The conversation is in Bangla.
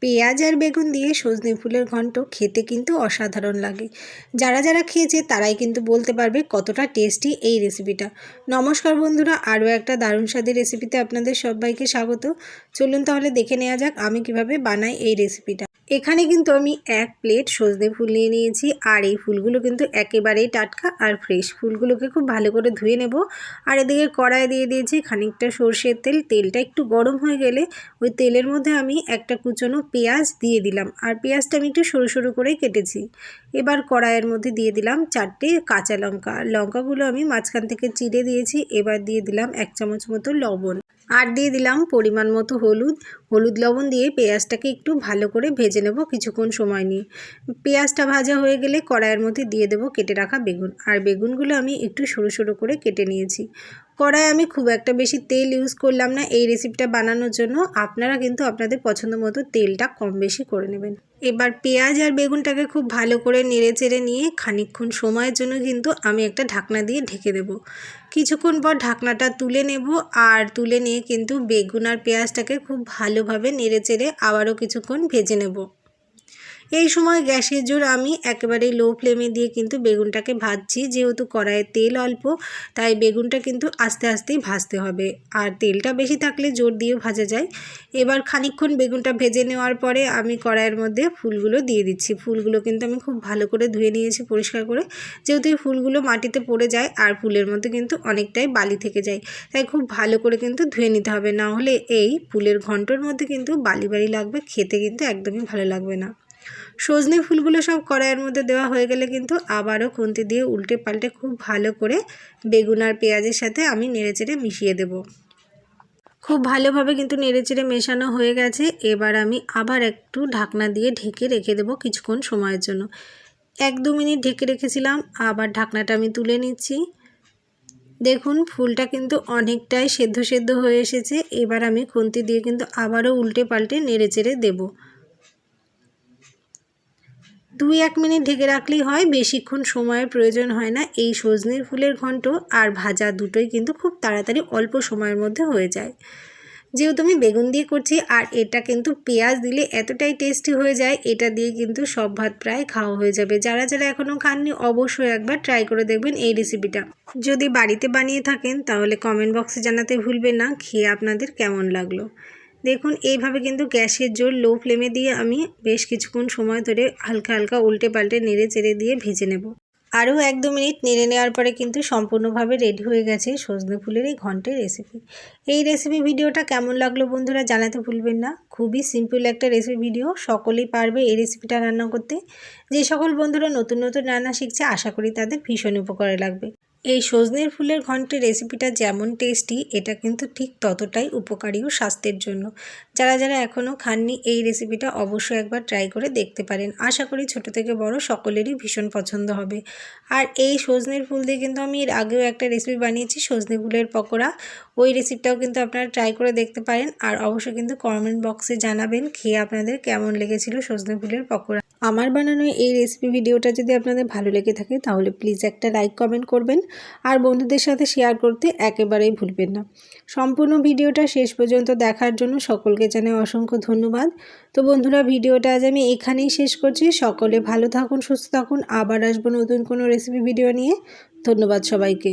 পেঁয়াজ আর বেগুন দিয়ে সজনে ফুলের ঘন্ট খেতে কিন্তু অসাধারণ লাগে। যারা যারা খেয়েছে তারাই কিন্তু বলতে পারবে কতটা টেস্টি এই রেসিপিটা। নমস্কার বন্ধুরা, আরও একটা দারুণ স্বাদের রেসিপিতে আপনাদের সবাইকে স্বাগত। চলুন তাহলে দেখে নেওয়া যাক আমি কিভাবে বানাই এই রেসিপিটা। এখানে কিন্তু আমি 1 প্লেট সজনে ফুল নিয়ে নিয়েছি, আর এই ফুলগুলো কিন্তু একেবারেই টাটকা আর ফ্রেশ। ফুলগুলোকে খুব ভালো করে ধুয়ে নেব। আর এদিকে কড়াই দিয়ে দিয়েছি খানিকটা সরষের তেল। তেলটা একটু গরম হয়ে গেলে ওই তেলের মধ্যে আমি একটা কুচনো পেঁয়াজ দিয়ে দিলাম, আর পেঁয়াজটা আমি একটু সরু সরু করেই কেটেছি। এবার কড়াইয়ের মধ্যে দিয়ে দিলাম 4টে কাঁচা লঙ্কা। লঙ্কাগুলো আমি মাঝখান থেকে চিড়ে দিয়েছি। এবার দিয়ে দিলাম 1 চামচ মতো লবণ, আর দিয়ে দিলাম পরিমাণ মতো হলুদ লবণ দিয়ে পেঁয়াজটাকে একটু ভালো করে ভেজে নেব কিছুক্ষণ সময় নিয়ে। পেঁয়াজটা ভাজা হয়ে গেলে কড়াইয়ের মধ্যে দিয়ে দেব কেটে রাখা বেগুন, আর বেগুনগুলো আমি একটু সরু সরু করে কেটে নিয়েছি। কড়াই আমি খুব একটা বেশি তেল ইউজ করলাম না এই রেসিপিটা বানানোর জন্য। আপনারা কিন্তু আপনাদের পছন্দ মতো তেলটা কম বেশি করে নেবেন। এবার পেঁয়াজ আর বেগুনটাকে খুব ভালো করে নেড়ে চেড়ে নিয়ে খানিকক্ষণ সময়ের জন্য কিন্তু আমি একটা ঢাকনা দিয়ে ঢেকে দেব। কিছুক্ষণ পর ঢাকনাটা তুলে নেব, আর তুলে নিয়ে কিন্তু বেগুন আর পেঁয়াজটাকে খুব ভালোভাবে নেড়ে চেড়ে আবারও কিছুক্ষণ ভেজে নেব। এই সময় গ্যাসের জোর আমি একেবারে লো ফ্লেমে দিয়ে কিন্তু বেগুনটাকে ভাজছি। যেহেতু কড়াইয়ে তেল অল্প, তাই বেগুনটা কিন্তু আস্তে আস্তেই ভাজতে হবে, আর তেলটা বেশি থাকলে জোর দিয়েও ভাজা যায়। এবার খানিকক্ষণ বেগুনটা ভেজে নেওয়ার পরে আমি কড়াইয়ের মধ্যে ফুলগুলো দিয়ে দিচ্ছি। ফুলগুলো কিন্তু আমি খুব ভালো করে ধুয়ে নিয়েছি পরিষ্কার করে, যেহেতু এই ফুলগুলো মাটিতে পড়ে যায় আর ফুলের মধ্যে কিন্তু অনেকটাই বালি থেকে যায়, তাই খুব ভালো করে কিন্তু ধুয়ে নিতে হবে, না হলে এই ফুলের ঘন্টর মধ্যে কিন্তু বালি বালি লাগবে, খেতে কিন্তু একদমই ভালো লাগবে না। সজনে ফুলগুলো সব কড়াইয়ের মধ্যে দেওয়া হয়ে গেলে কিন্তু আবারও খুন্তি দিয়ে উল্টে পাল্টে খুব ভালো করে বেগুন আর পেঁয়াজের সাথে আমি নেড়েচেড়ে মিশিয়ে দেব। খুব ভালোভাবে কিন্তু নেড়েচেড়ে মেশানো হয়ে গেছে। এবার আমি আবার একটু ঢাকনা দিয়ে ঢেকে রেখে দেবো কিছুক্ষণ সময়ের জন্য। 1-2 মিনিট ঢেকে রেখেছিলাম, আবার ঢাকনাটা আমি তুলে নিচ্ছি। দেখুন ফুলটা কিন্তু অনেকটাই সেদ্ধ হয়ে এসেছে। এবার আমি খুন্তি দিয়ে কিন্তু আবারও উল্টে পাল্টে নেড়েচেড়ে দেবো। 2-1 মিনিট ঢেকে রাখলেই হয়, বেশিক্ষণ সময়ের প্রয়োজন হয় না। এই সজনের ফুলের ঘন্ট আর ভাজা দুটোই কিন্তু খুব তাড়াতাড়ি অল্প সময়ের মধ্যে হয়ে যায়। যেহেতু আমি বেগুন দিয়ে করছি, আর এটা কিন্তু পেঁয়াজ দিলে এতটাই টেস্টি হয়ে যায়, এটা দিয়ে কিন্তু সব ভাত প্রায় খাওয়া হয়ে যাবে। যারা যারা এখনও খাননি অবশ্যই একবার ট্রাই করে দেখবেন এই রেসিপিটা। যদি বাড়িতে বানিয়ে থাকেন তাহলে কমেন্ট বক্সে জানাতে ভুলবেন না খেয়ে আপনাদের কেমন লাগলো। দেখুন এইভাবে কিন্তু গ্যাসের জোর লো ফ্লেমে দিয়ে আমি বেশ কিছুক্ষণ সময় ধরে হালকা হালকা উল্টে পাল্টে নেড়ে চেড়ে দিয়ে ভেজে নেব। আরও 1-2 মিনিট নেড়ে নেওয়ার পরে কিন্তু সম্পূর্ণভাবে রেডি হয়ে গেছে সজনে ফুলের এই ঘন্টের রেসিপি। এই রেসিপি ভিডিওটা কেমন লাগলো বন্ধুরা জানাতে ভুলবেন না। খুবই সিম্পল একটা রেসিপি ভিডিও, সকলেই পারবে এই রেসিপিটা রান্না করতে। যে সকল বন্ধুরা নতুন নতুন রান্না শিখছে আশা করি তাদের ভীষণ উপকারে লাগবে। এই সজনের ফুলের ঘন্টের রেসিপিটা যেমন টেস্টি, এটা কিন্তু ঠিক ততটাই উপকারীও স্বাস্থ্যের জন্য। যারা যারা এখনও খাননি এই রেসিপিটা অবশ্যই একবার ট্রাই করে দেখতে পারেন। আশা করি ছোট থেকে বড় সকলেরই ভীষণ পছন্দ হবে। আর এই সজনের ফুল দিয়ে কিন্তু আমি এর আগেও একটা রেসিপি বানিয়েছি সজনে ফুলের পকোড়া, ওই রেসিপিটাও কিন্তু আপনারা ট্রাই করে দেখতে পারেন। আর অবশ্যই কিন্তু কমেন্ট বক্সে জানাবেন খেয়ে আপনাদের কেমন লেগেছিল সজনে ফুলের পকোড়া। আমার বানানো এই রেসিপি ভিডিওটা যদি আপনাদের ভালো লেগে থাকে তাহলে প্লিজ একটা লাইক কমেন্ট করবেন, আর বন্ধুদের সাথে শেয়ার করতে একেবারেই ভুলবেন না। সম্পূর্ণ ভিডিওটা শেষ পর্যন্ত দেখার জন্য সকলকে জানাই অসংখ্য ধন্যবাদ। তো বন্ধুরা ভিডিওটা আজ আমি এখানেই শেষ করছি। সকলে ভালো থাকুন, সুস্থ থাকুন, আবার আসবো নতুন কোনো রেসিপি ভিডিও নিয়ে। ধন্যবাদ সবাইকে।